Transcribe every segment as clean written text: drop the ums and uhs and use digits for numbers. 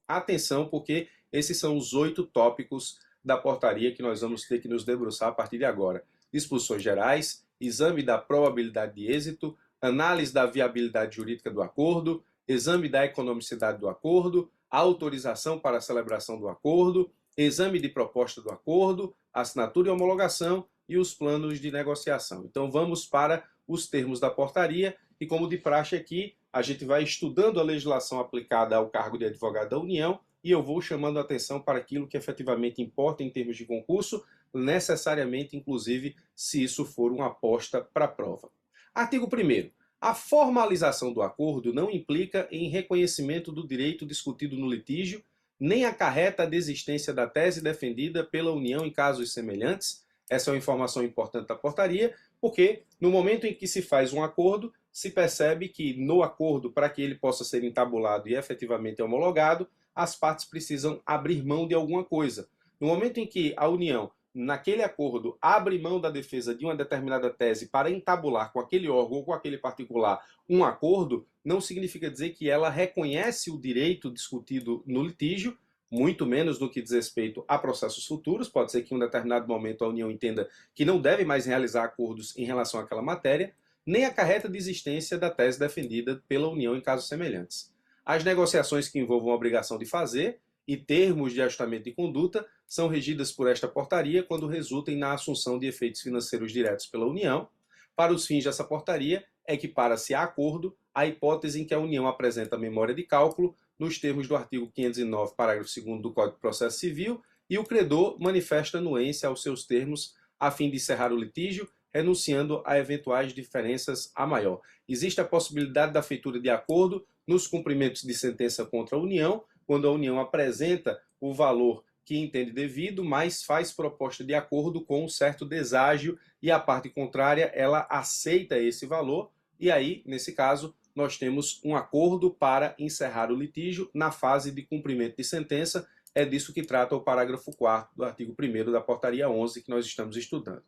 atenção, porque esses são os 8 tópicos da portaria que nós vamos ter que nos debruçar a partir de agora. Disposições gerais, exame da probabilidade de êxito, análise da viabilidade jurídica do acordo, exame da economicidade do acordo, autorização para a celebração do acordo, exame de proposta do acordo, assinatura e homologação e os planos de negociação. Então vamos para os termos da portaria e, como de praxe aqui, a gente vai estudando a legislação aplicada ao cargo de advogado da União e eu vou chamando a atenção para aquilo que efetivamente importa em termos de concurso, necessariamente, inclusive, se isso for uma aposta para a prova. Artigo 1º. A formalização do acordo não implica em reconhecimento do direito discutido no litígio, nem acarreta a desistência da tese defendida pela União em casos semelhantes. Essa é uma informação importante da portaria, porque no momento em que se faz um acordo, se percebe que no acordo, para que ele possa ser entabulado e efetivamente homologado, as partes precisam abrir mão de alguma coisa. No momento em que a União, naquele acordo, abre mão da defesa de uma determinada tese para entabular com aquele órgão ou com aquele particular um acordo, não significa dizer que ela reconhece o direito discutido no litígio, muito menos no que diz respeito a processos futuros. Pode ser que em um determinado momento a União entenda que não deve mais realizar acordos em relação àquela matéria, nem acarreta desistência da tese defendida pela União em casos semelhantes. As negociações que envolvam a obrigação de fazer e termos de ajustamento de conduta são regidas por esta portaria quando resultem na assunção de efeitos financeiros diretos pela União. Para os fins dessa portaria, equipara-se a acordo a hipótese em que a União apresenta memória de cálculo nos termos do artigo 509, parágrafo 2º do Código de Processo Civil, e o credor manifesta anuência aos seus termos a fim de encerrar o litígio, renunciando a eventuais diferenças a maior. Existe a possibilidade da feitura de acordo nos cumprimentos de sentença contra a União, quando a União apresenta o valor que entende devido, mas faz proposta de acordo com um certo deságio e a parte contrária, ela aceita esse valor e aí, nesse caso, nós temos um acordo para encerrar o litígio na fase de cumprimento de sentença. É disso que trata o parágrafo 4º do artigo 1º da portaria 11 que nós estamos estudando.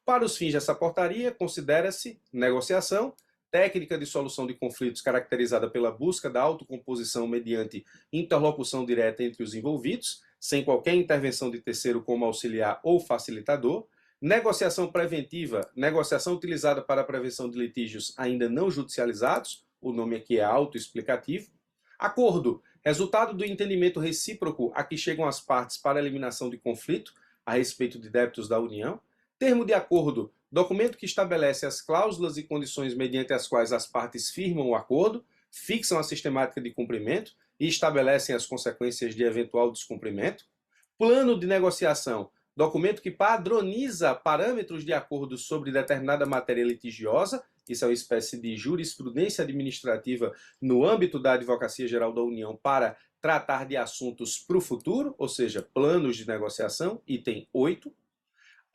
Para os fins dessa portaria, considera-se negociação, técnica de solução de conflitos caracterizada pela busca da autocomposição mediante interlocução direta entre os envolvidos, sem qualquer intervenção de terceiro como auxiliar ou facilitador. Negociação preventiva, negociação utilizada para a prevenção de litígios ainda não judicializados, o nome aqui é autoexplicativo. Acordo, resultado do entendimento recíproco a que chegam as partes para a eliminação de conflito a respeito de débitos da União. Termo de acordo, documento que estabelece as cláusulas e condições mediante as quais as partes firmam o acordo, fixam a sistemática de cumprimento e estabelecem as consequências de eventual descumprimento. Plano de negociação, documento que padroniza parâmetros de acordo sobre determinada matéria litigiosa. Isso é uma espécie de jurisprudência administrativa no âmbito da Advocacia Geral da União para tratar de assuntos para o futuro, ou seja, planos de negociação, item 8.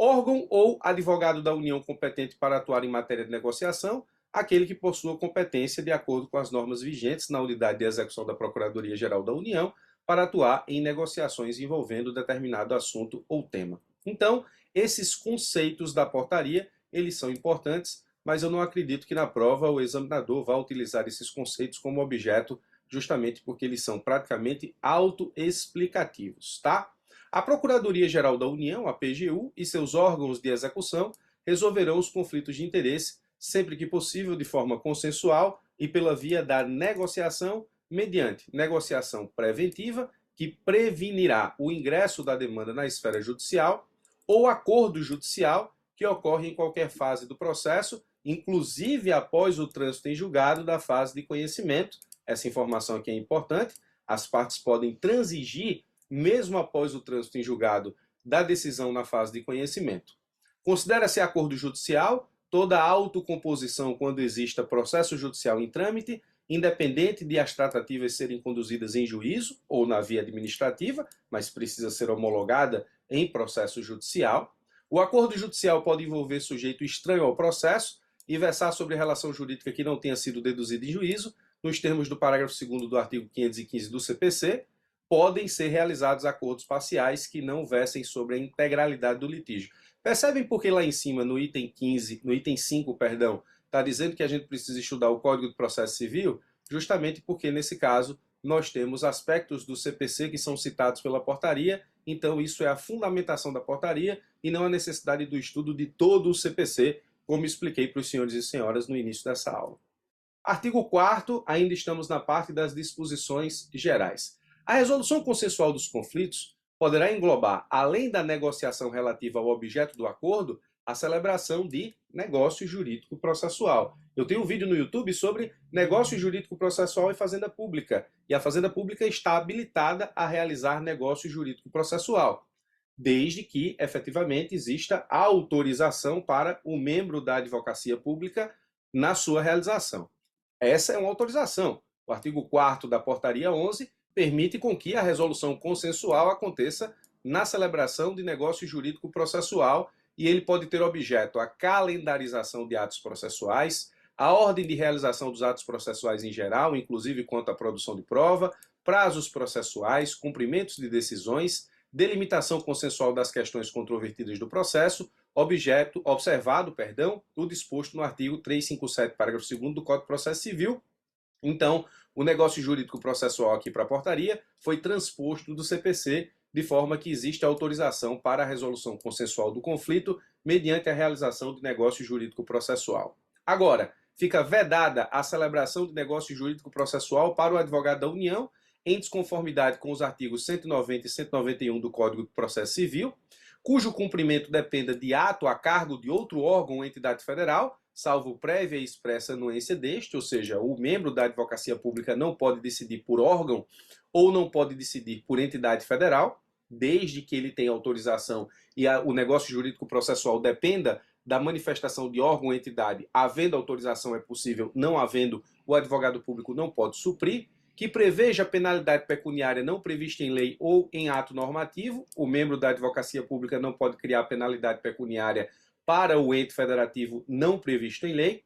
Órgão ou advogado da União competente para atuar em matéria de negociação, aquele que possua competência de acordo com as normas vigentes na unidade de execução da Procuradoria-Geral da União para atuar em negociações envolvendo determinado assunto ou tema. Então, esses conceitos da portaria, eles são importantes, mas eu não acredito que na prova o examinador vá utilizar esses conceitos como objeto, justamente porque eles são praticamente autoexplicativos, tá? A Procuradoria-Geral da União, a PGU, e seus órgãos de execução resolverão os conflitos de interesse, sempre que possível, de forma consensual e pela via da negociação, mediante negociação preventiva, que prevenirá o ingresso da demanda na esfera judicial, ou acordo judicial, que ocorre em qualquer fase do processo, inclusive após o trânsito em julgado da fase de conhecimento. Essa informação aqui é importante. As partes podem transigir mesmo após o trânsito em julgado da decisão na fase de conhecimento. Considera-se acordo judicial toda autocomposição quando exista processo judicial em trâmite, independente de as tratativas serem conduzidas em juízo ou na via administrativa, mas precisa ser homologada em processo judicial. O acordo judicial pode envolver sujeito estranho ao processo e versar sobre relação jurídica que não tenha sido deduzida em juízo, nos termos do parágrafo 2º do artigo 515 do CPC, podem ser realizados acordos parciais que não versem sobre a integralidade do litígio. Percebem por que lá em cima, no item 5, está dizendo que a gente precisa estudar o Código de Processo Civil? Justamente porque, nesse caso, nós temos aspectos do CPC que são citados pela portaria, então isso é a fundamentação da portaria e não a necessidade do estudo de todo o CPC, como expliquei para os senhores e senhoras no início dessa aula. Artigo 4º, ainda estamos na parte das disposições gerais. A resolução consensual dos conflitos poderá englobar, além da negociação relativa ao objeto do acordo, a celebração de negócio jurídico processual. Eu tenho um vídeo no YouTube sobre negócio jurídico processual e fazenda pública, e a fazenda pública está habilitada a realizar negócio jurídico processual, desde que, efetivamente, exista autorização para o membro da advocacia pública na sua realização. Essa é uma autorização. O artigo 4º da Portaria 11 permite com que a resolução consensual aconteça na celebração de negócio jurídico processual e ele pode ter objeto a calendarização de atos processuais, a ordem de realização dos atos processuais em geral, inclusive quanto à produção de prova, prazos processuais, cumprimentos de decisões, delimitação consensual das questões controvertidas do processo, observado o disposto no artigo 357, parágrafo 2º do Código de Processo Civil. Então, o negócio jurídico processual aqui para a portaria foi transposto do CPC, de forma que existe autorização para a resolução consensual do conflito mediante a realização de negócio jurídico processual. Agora, fica vedada a celebração de negócio jurídico processual para o advogado da União, em desconformidade com os artigos 190 e 191 do Código de Processo Civil, cujo cumprimento dependa de ato a cargo de outro órgão ou entidade federal, salvo prévia e expressa anuência deste, ou seja, o membro da advocacia pública não pode decidir por órgão ou não pode decidir por entidade federal, desde que ele tenha autorização e o negócio jurídico processual dependa da manifestação de órgão ou entidade. Havendo autorização é possível, não havendo, o advogado público não pode suprir, que preveja penalidade pecuniária não prevista em lei ou em ato normativo. O membro da advocacia pública não pode criar penalidade pecuniária para o ente federativo não previsto em lei,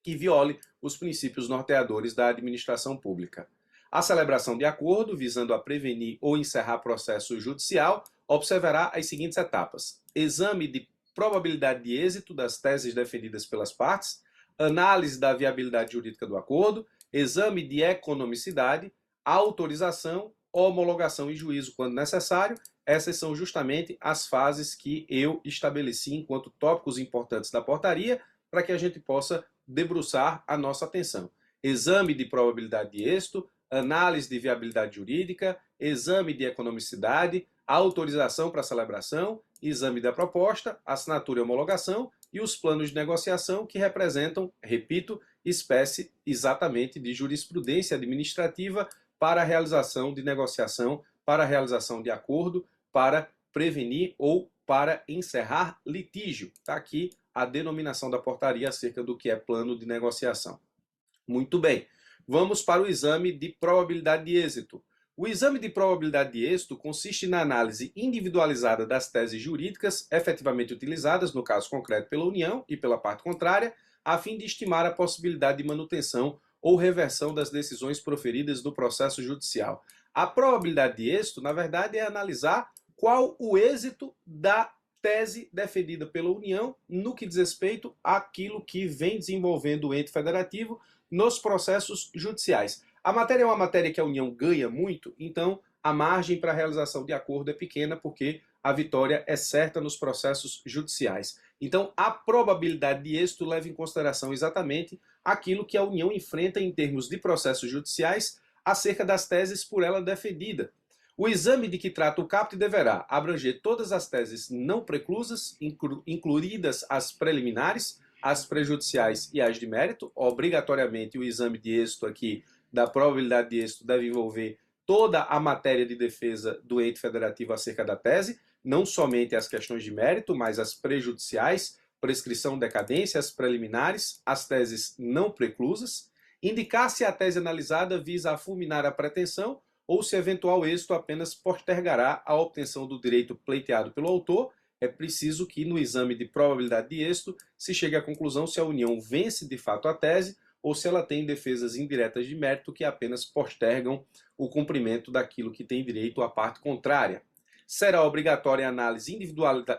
que viole os princípios norteadores da administração pública. A celebração de acordo, visando a prevenir ou encerrar processo judicial, observará as seguintes etapas: exame de probabilidade de êxito das teses defendidas pelas partes, análise da viabilidade jurídica do acordo, exame de economicidade, autorização, homologação e juízo quando necessário. Essas são justamente as fases que eu estabeleci enquanto tópicos importantes da portaria para que a gente possa debruçar a nossa atenção. Exame de probabilidade de êxito, análise de viabilidade jurídica, exame de economicidade, autorização para celebração, exame da proposta, assinatura e homologação e os planos de negociação que representam, repito, espécie exatamente de jurisprudência administrativa para a realização de negociação, para a realização de acordo, para prevenir ou para encerrar litígio. Está aqui a denominação da portaria acerca do que é plano de negociação. Muito bem, vamos para o exame de probabilidade de êxito. O exame de probabilidade de êxito consiste na análise individualizada das teses jurídicas efetivamente utilizadas, no caso concreto pela União e pela parte contrária, a fim de estimar a possibilidade de manutenção ou reversão das decisões proferidas no processo judicial. A probabilidade de êxito, na verdade, é analisar qual o êxito da tese defendida pela União no que diz respeito àquilo que vem desenvolvendo o ente federativo nos processos judiciais. A matéria é uma matéria que a União ganha muito, então a margem para a realização de acordo é pequena, porque a vitória é certa nos processos judiciais. Então, a probabilidade de êxito leva em consideração exatamente aquilo que a União enfrenta em termos de processos judiciais acerca das teses por ela defendida. O exame de que trata o caput deverá abranger todas as teses não preclusas, incluídas as preliminares, as prejudiciais e as de mérito. Obrigatoriamente, o exame de êxito aqui da probabilidade de êxito deve envolver toda a matéria de defesa do ente federativo acerca da tese, não somente as questões de mérito, mas as prejudiciais, prescrição, decadência, as preliminares, as teses não preclusas. Indicar se a tese analisada visa a fulminar a pretensão ou se eventual êxito apenas postergará a obtenção do direito pleiteado pelo autor. É preciso que no exame de probabilidade de êxito se chegue à conclusão se a União vence de fato a tese ou se ela tem defesas indiretas de mérito que apenas postergam o cumprimento daquilo que tem direito à parte contrária. Será obrigatória a análise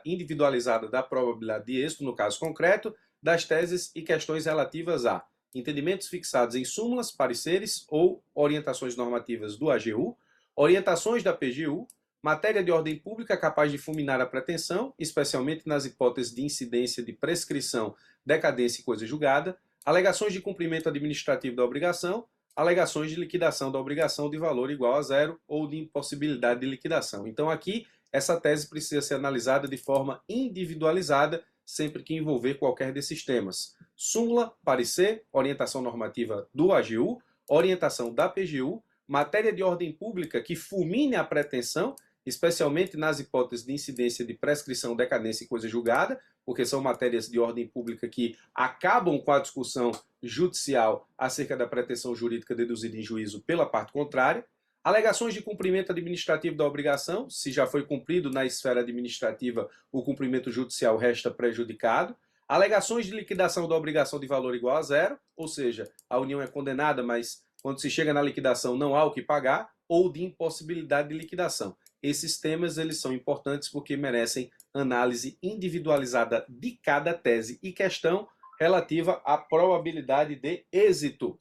individualizada da probabilidade de êxito, no caso concreto, das teses e questões relativas a entendimentos fixados em súmulas, pareceres ou orientações normativas do AGU, orientações da PGU, matéria de ordem pública capaz de fulminar a pretensão, especialmente nas hipóteses de incidência de prescrição, decadência e coisa julgada, alegações de cumprimento administrativo da obrigação, alegações de liquidação da obrigação de valor igual a zero ou de impossibilidade de liquidação. Então aqui, essa tese precisa ser analisada de forma individualizada, sempre que envolver qualquer desses temas. Súmula, parecer, orientação normativa do AGU, orientação da PGU, matéria de ordem pública que fulmine a pretensão, especialmente nas hipóteses de incidência de prescrição, decadência e coisa julgada, porque são matérias de ordem pública que acabam com a discussão judicial acerca da pretensão jurídica deduzida em juízo pela parte contrária, alegações de cumprimento administrativo da obrigação, se já foi cumprido na esfera administrativa, o cumprimento judicial resta prejudicado, alegações de liquidação da obrigação de valor igual a zero, ou seja, a União é condenada, mas quando se chega na liquidação não há o que pagar, ou de impossibilidade de liquidação. Esses temas eles são importantes porque merecem análise individualizada de cada tese e questão relativa à probabilidade de êxito.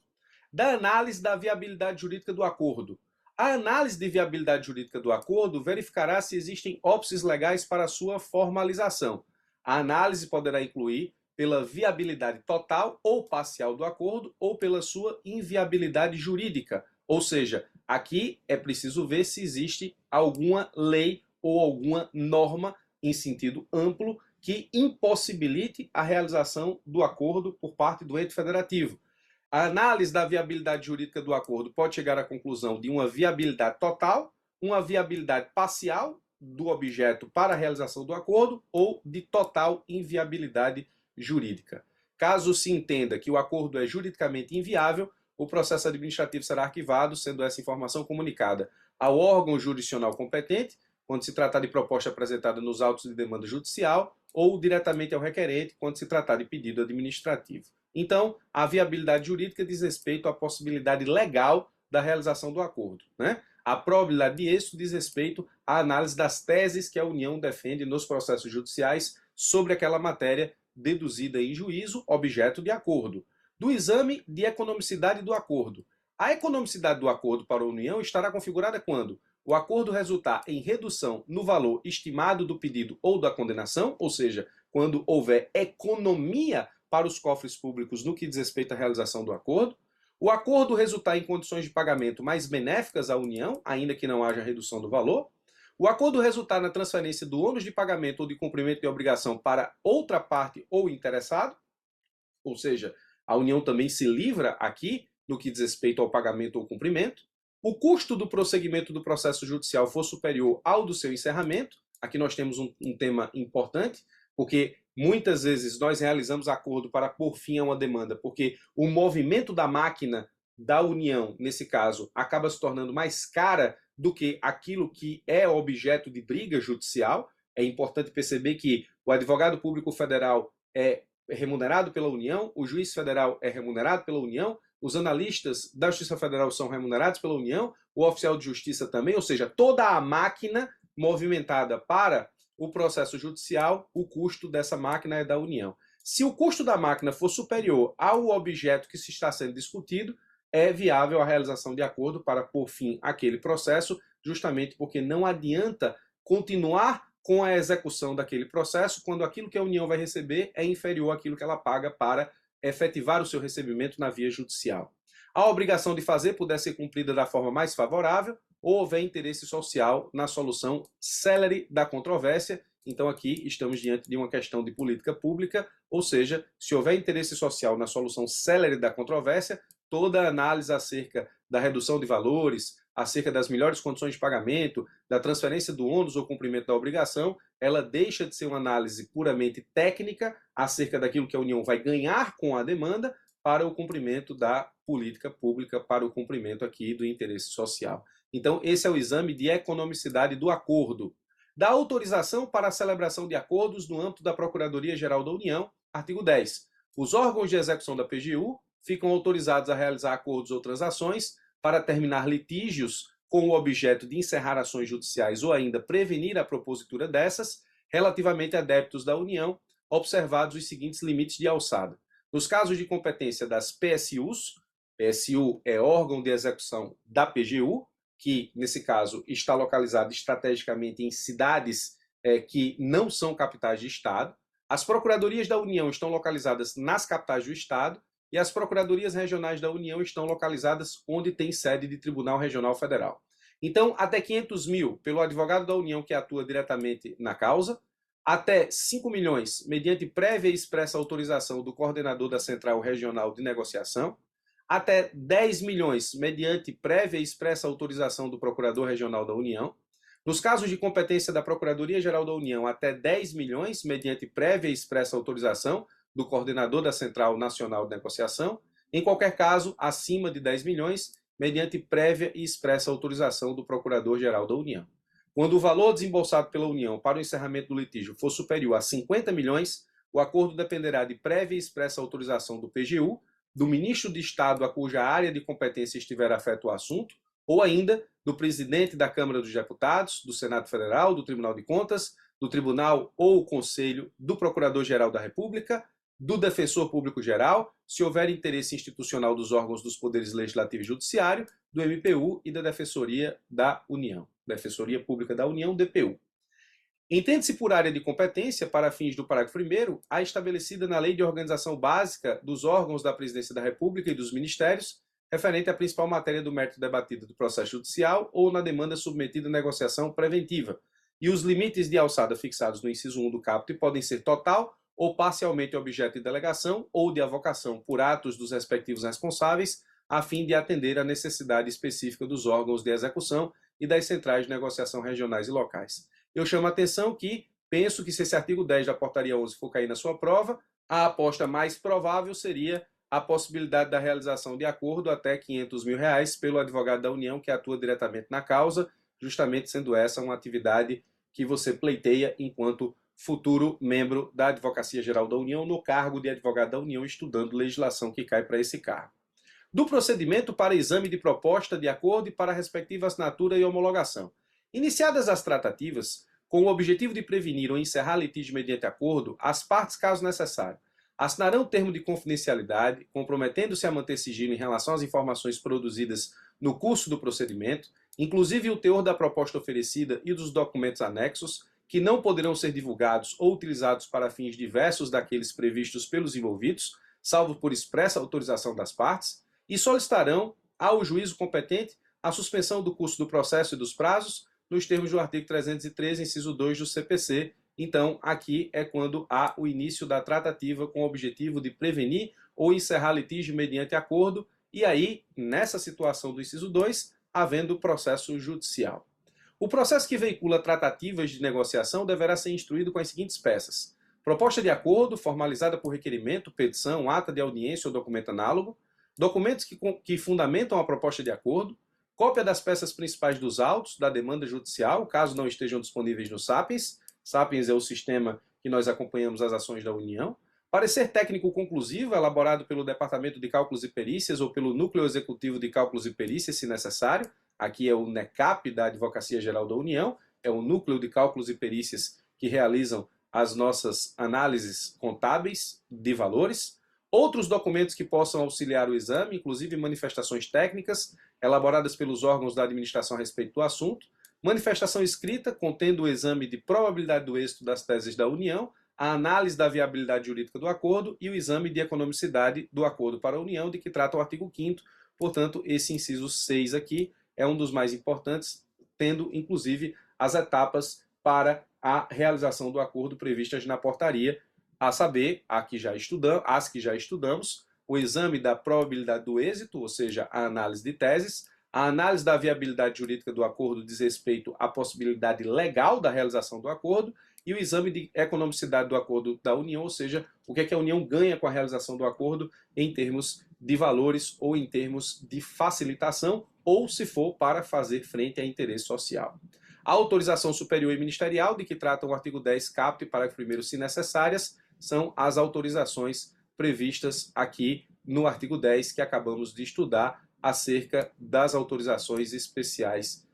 Da análise da viabilidade jurídica do acordo. A análise de viabilidade jurídica do acordo verificará se existem óbices legais para sua formalização. A análise poderá incluir pela viabilidade total ou parcial do acordo ou pela sua inviabilidade jurídica. Ou seja, aqui é preciso ver se existe alguma lei ou alguma norma em sentido amplo que impossibilite a realização do acordo por parte do ente federativo. A análise da viabilidade jurídica do acordo pode chegar à conclusão de uma viabilidade total, uma viabilidade parcial do objeto para a realização do acordo ou de total inviabilidade jurídica. Caso se entenda que o acordo é juridicamente inviável, o processo administrativo será arquivado, sendo essa informação comunicada ao órgão jurisdicional competente, quando se tratar de proposta apresentada nos autos de demanda judicial, ou diretamente ao requerente, quando se tratar de pedido administrativo. Então, a viabilidade jurídica diz respeito à possibilidade legal da realização do acordo, né? A probabilidade de êxito diz respeito à análise das teses que a União defende nos processos judiciais sobre aquela matéria deduzida em juízo, objeto de acordo. Do exame de economicidade do acordo. A economicidade do acordo para a União estará configurada quando o acordo resultar em redução no valor estimado do pedido ou da condenação, ou seja, quando houver economia para os cofres públicos no que diz respeito à realização do acordo, o acordo resultar em condições de pagamento mais benéficas à União, ainda que não haja redução do valor, o acordo resultar na transferência do ônus de pagamento ou de cumprimento de obrigação para outra parte ou interessado, ou seja, a União também se livra aqui no que diz respeito ao pagamento ou cumprimento, o custo do prosseguimento do processo judicial for superior ao do seu encerramento, aqui nós temos um tema importante, porque muitas vezes nós realizamos acordo para pôr fim a uma demanda, porque o movimento da máquina da União, nesse caso, acaba se tornando mais cara do que aquilo que é objeto de briga judicial. É importante perceber que o advogado público federal é remunerado pela União, o juiz federal é remunerado pela União, os analistas da Justiça Federal são remunerados pela União, o oficial de justiça também, ou seja, toda a máquina movimentada para o processo judicial, o custo dessa máquina é da União. Se o custo da máquina for superior ao objeto que se está sendo discutido, é viável a realização de acordo para pôr fim àquele processo, justamente porque não adianta continuar com a execução daquele processo quando aquilo que a União vai receber é inferior àquilo que ela paga para efetivar o seu recebimento na via judicial. A obrigação de fazer puder ser cumprida da forma mais favorável ou houver interesse social na solução célere da controvérsia. Então aqui estamos diante de uma questão de política pública, ou seja, se houver interesse social na solução célere da controvérsia, toda a análise acerca da redução de valores, acerca das melhores condições de pagamento, da transferência do ônus ou cumprimento da obrigação, ela deixa de ser uma análise puramente técnica acerca daquilo que a União vai ganhar com a demanda para o cumprimento da política pública, para o cumprimento aqui do interesse social. Então, esse é o exame de economicidade do acordo. Da autorização para a celebração de acordos no âmbito da Procuradoria-Geral da União, artigo 10. Os órgãos de execução da PGU ficam autorizados a realizar acordos ou transações para terminar litígios com o objeto de encerrar ações judiciais ou ainda prevenir a propositura dessas, relativamente a débitos da União, observados os seguintes limites de alçada. Nos casos de competência das PSUs, PSU é órgão de execução da PGU, que, nesse caso, está localizado estrategicamente em cidades que não são capitais de Estado. As procuradorias da União estão localizadas nas capitais do Estado e as procuradorias regionais da União estão localizadas onde tem sede de Tribunal Regional Federal. Então, até 500 mil pelo advogado da União que atua diretamente na causa, até 5 milhões mediante prévia e expressa autorização do coordenador da Central Regional de Negociação, até 10 milhões mediante prévia e expressa autorização do Procurador Regional da União. Nos casos de competência da Procuradoria-Geral da União, até 10 milhões mediante prévia e expressa autorização do coordenador da Central Nacional de Negociação. Em qualquer caso, acima de 10 milhões, mediante prévia e expressa autorização do Procurador-Geral da União. Quando o valor desembolsado pela União para o encerramento do litígio for superior a 50 milhões, o acordo dependerá de prévia e expressa autorização do PGU, do ministro de Estado a cuja área de competência estiver afeto ao assunto, ou ainda do presidente da Câmara dos Deputados, do Senado Federal, do Tribunal de Contas, do Tribunal ou Conselho, do Procurador-Geral da República, do Defensor Público-Geral, se houver interesse institucional dos órgãos dos Poderes Legislativo e Judiciário, do MPU e da Defensoria da União, Defensoria Pública da União, DPU. Entende-se por área de competência, para fins do parágrafo 1º, a estabelecida na Lei de Organização Básica dos órgãos da Presidência da República e dos Ministérios, referente à principal matéria do mérito debatido do processo judicial ou na demanda submetida à negociação preventiva, e os limites de alçada fixados no inciso 1 do caput podem ser total ou parcialmente objeto de delegação ou de avocação por atos dos respectivos responsáveis, a fim de atender à necessidade específica dos órgãos de execução e das centrais de negociação regionais e locais. Eu chamo a atenção que penso que se esse artigo 10 da portaria 11 for cair na sua prova, a aposta mais provável seria a possibilidade da realização de acordo até R$500 mil pelo advogado da União que atua diretamente na causa, justamente sendo essa uma atividade que você pleiteia enquanto futuro membro da Advocacia Geral da União no cargo de advogado da União, estudando legislação que cai para esse cargo. Do procedimento para exame de proposta de acordo e para a respectiva assinatura e homologação. Iniciadas as tratativas, com o objetivo de prevenir ou encerrar litígio mediante acordo, as partes, caso necessário, assinarão termo de confidencialidade, comprometendo-se a manter sigilo em relação às informações produzidas no curso do procedimento, inclusive o teor da proposta oferecida e dos documentos anexos, que não poderão ser divulgados ou utilizados para fins diversos daqueles previstos pelos envolvidos, salvo por expressa autorização das partes, e solicitarão ao juízo competente a suspensão do curso do processo e dos prazos, nos termos do artigo 313, inciso 2 do CPC. Então, aqui é quando há o início da tratativa com o objetivo de prevenir ou encerrar litígio mediante acordo, e aí, nessa situação do inciso 2, havendo processo judicial. O processo que veicula tratativas de negociação deverá ser instruído com as seguintes peças: proposta de acordo, formalizada por requerimento, petição, ata de audiência ou documento análogo, documentos que fundamentam a proposta de acordo, cópia das peças principais dos autos, da demanda judicial, caso não estejam disponíveis no Sapiens. Sapiens é o sistema que nós acompanhamos as ações da União. Parecer técnico conclusivo, elaborado pelo Departamento de Cálculos e Perícias ou pelo Núcleo Executivo de Cálculos e Perícias, se necessário. Aqui é o NECAP da Advocacia Geral da União, é o Núcleo de Cálculos e Perícias que realizam as nossas análises contábeis de valores. Outros documentos que possam auxiliar o exame, inclusive manifestações técnicas, elaboradas pelos órgãos da administração a respeito do assunto, manifestação escrita, contendo o exame de probabilidade do êxito das teses da União, a análise da viabilidade jurídica do acordo e o exame de economicidade do acordo para a União, de que trata o artigo 5º. Portanto, esse inciso 6 aqui é um dos mais importantes, tendo, inclusive, as etapas para a realização do acordo previstas na portaria, a saber, as que já estudamos, o exame da probabilidade do êxito, ou seja, a análise de teses, a análise da viabilidade jurídica do acordo diz respeito à possibilidade legal da realização do acordo, e o exame de economicidade do acordo da União, ou seja, o que é que a União ganha com a realização do acordo em termos de valores ou em termos de facilitação, ou se for para fazer frente a interesse social. A autorização superior e ministerial, de que trata o artigo 10 caput, parágrafo 1º, se necessárias, são as autorizações previstas aqui no artigo 10 que acabamos de estudar acerca das autorizações especiais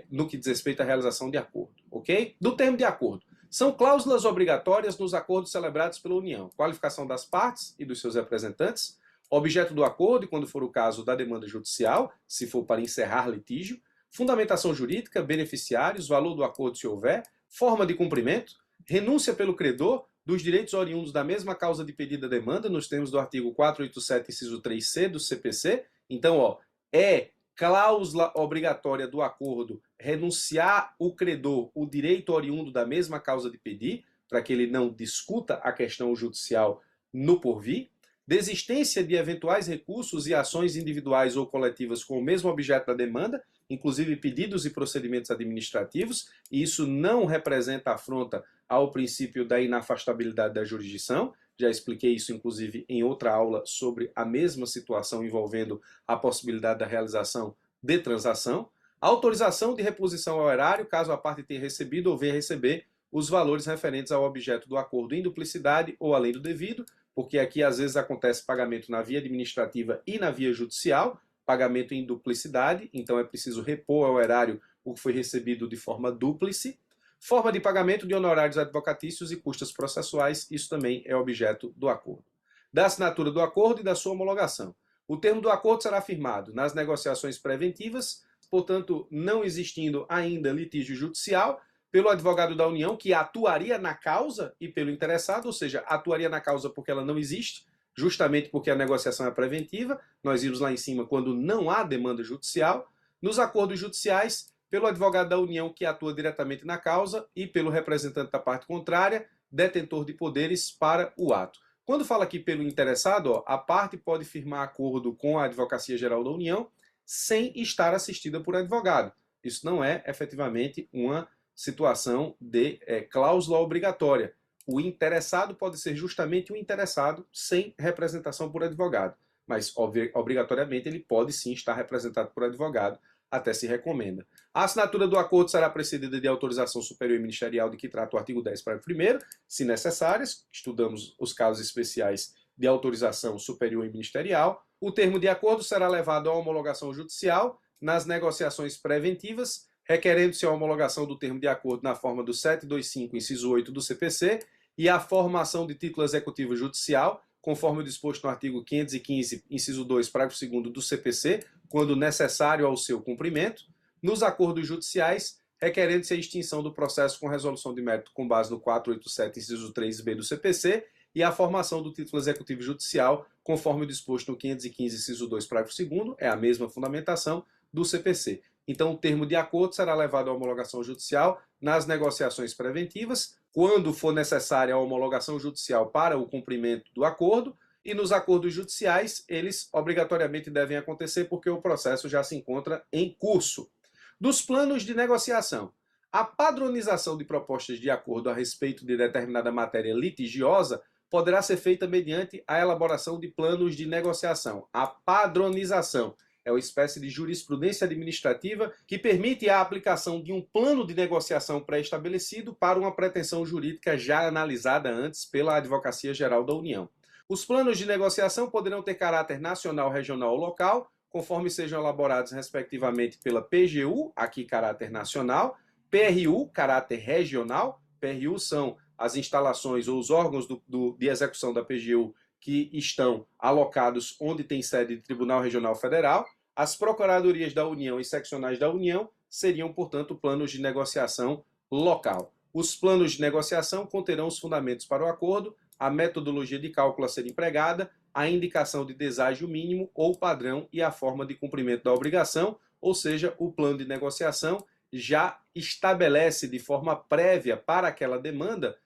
no que diz respeito à realização de acordo, ok? Do termo de acordo. São cláusulas obrigatórias nos acordos celebrados pela União. Qualificação das partes e dos seus representantes, objeto do acordo e, quando for o caso, da demanda judicial, se for para encerrar litígio, fundamentação jurídica, beneficiários, valor do acordo se houver, forma de cumprimento, renúncia pelo credor dos direitos oriundos da mesma causa de pedido da demanda, nos termos do artigo 487, inciso 3c do CPC. Então, é cláusula obrigatória do acordo renunciar o credor o direito oriundo da mesma causa de pedir, para que ele não discuta a questão judicial no porvir. Desistência de eventuais recursos e ações individuais ou coletivas com o mesmo objeto da demanda, inclusive pedidos e procedimentos administrativos, e isso não representa afronta ao princípio da inafastabilidade da jurisdição. Já expliquei isso, inclusive, em outra aula sobre a mesma situação envolvendo a possibilidade da realização de transação. Autorização de reposição ao erário, caso a parte tenha recebido ou venha receber os valores referentes ao objeto do acordo em duplicidade ou além do devido, porque aqui às vezes acontece pagamento na via administrativa e na via judicial, pagamento em duplicidade, então é preciso repor ao erário o que foi recebido de forma dúplice. Forma de pagamento de honorários advocatícios e custas processuais, isso também é objeto do acordo. Da assinatura do acordo e da sua homologação. O termo do acordo será firmado nas negociações preventivas, portanto, não existindo ainda litígio judicial, pelo advogado da União, que atuaria na causa, e pelo interessado, ou seja, atuaria na causa porque ela não existe, justamente porque a negociação é preventiva. Nós vimos lá em cima quando não há demanda judicial. Nos acordos judiciais, pelo advogado da União, que atua diretamente na causa, e pelo representante da parte contrária, detentor de poderes para o ato. Quando fala aqui pelo interessado, a parte pode firmar acordo com a Advocacia Geral da União sem estar assistida por advogado. Isso não é efetivamente uma situação de cláusula obrigatória. O interessado pode ser justamente o interessado sem representação por advogado, mas obrigatoriamente ele pode sim estar representado por advogado, até se recomenda. A assinatura do acordo será precedida de autorização superior e ministerial de que trata o artigo 10, parágrafo 1º, se necessárias. Estudamos os casos especiais de autorização superior e ministerial. O termo de acordo será levado à homologação judicial nas negociações preventivas, requerendo-se a homologação do termo de acordo na forma do 725, inciso 8 do CPC, e a formação de título executivo judicial, conforme o disposto no artigo 515, inciso 2, parágrafo 2º do CPC, quando necessário ao seu cumprimento. Nos acordos judiciais, requerendo-se a extinção do processo com resolução de mérito com base no 487, inciso 3b do CPC, e a formação do título executivo judicial, conforme o disposto no 515, inciso 2, parágrafo 2º, é a mesma fundamentação do CPC. Então, o termo de acordo será levado à homologação judicial nas negociações preventivas, quando for necessária a homologação judicial para o cumprimento do acordo, e nos acordos judiciais, eles obrigatoriamente devem acontecer porque o processo já se encontra em curso. Dos planos de negociação. A padronização de propostas de acordo a respeito de determinada matéria litigiosa poderá ser feita mediante a elaboração de planos de negociação. A padronização é uma espécie de jurisprudência administrativa que permite a aplicação de um plano de negociação pré-estabelecido para uma pretensão jurídica já analisada antes pela Advocacia Geral da União. Os planos de negociação poderão ter caráter nacional, regional ou local, conforme sejam elaborados respectivamente pela PGU, aqui caráter nacional, PRU, caráter regional. PRU são as instalações ou os órgãos de execução da PGU que estão alocados onde tem sede de Tribunal Regional Federal. As Procuradorias da União e seccionais da União seriam, portanto, planos de negociação local. Os planos de negociação conterão os fundamentos para o acordo, a metodologia de cálculo a ser empregada, a indicação de deságio mínimo ou padrão e a forma de cumprimento da obrigação, ou seja, o plano de negociação já estabelece de forma prévia para aquela demanda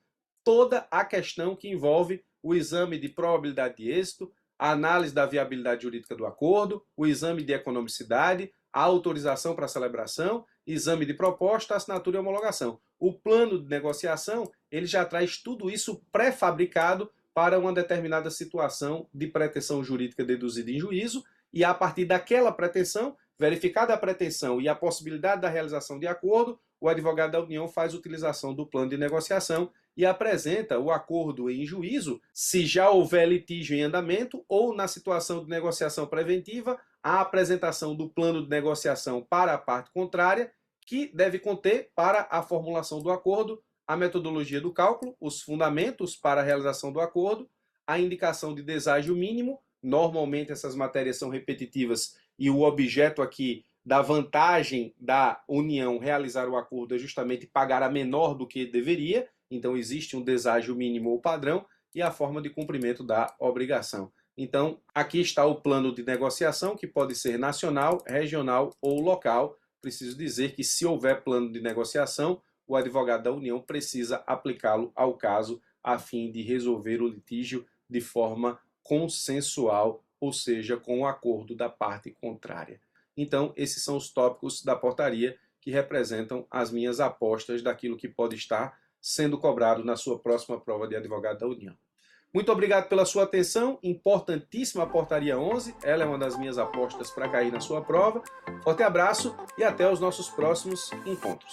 toda a questão que envolve o exame de probabilidade de êxito, a análise da viabilidade jurídica do acordo, o exame de economicidade, a autorização para a celebração, exame de proposta, assinatura e homologação. O plano de negociação, ele já traz tudo isso pré-fabricado para uma determinada situação de pretensão jurídica deduzida em juízo, e a partir daquela pretensão, verificada a pretensão e a possibilidade da realização de acordo, o advogado da União faz utilização do plano de negociação e apresenta o acordo em juízo, se já houver litígio em andamento, ou na situação de negociação preventiva, a apresentação do plano de negociação para a parte contrária, que deve conter, para a formulação do acordo, a metodologia do cálculo, os fundamentos para a realização do acordo, a indicação de deságio mínimo. Normalmente essas matérias são repetitivas e o objeto aqui da vantagem da União realizar o acordo é justamente pagar a menor do que deveria. Então existe um deságio mínimo ou padrão e a forma de cumprimento da obrigação. Então aqui está o plano de negociação, que pode ser nacional, regional ou local. Preciso dizer que, se houver plano de negociação, o advogado da União precisa aplicá-lo ao caso a fim de resolver o litígio de forma consensual, ou seja, com o acordo da parte contrária. Então, esses são os tópicos da portaria que representam as minhas apostas daquilo que pode estar sendo cobrado na sua próxima prova de advogado da União. Muito obrigado pela sua atenção. Importantíssima a portaria 11. Ela é uma das minhas apostas para cair na sua prova. Forte abraço e até os nossos próximos encontros.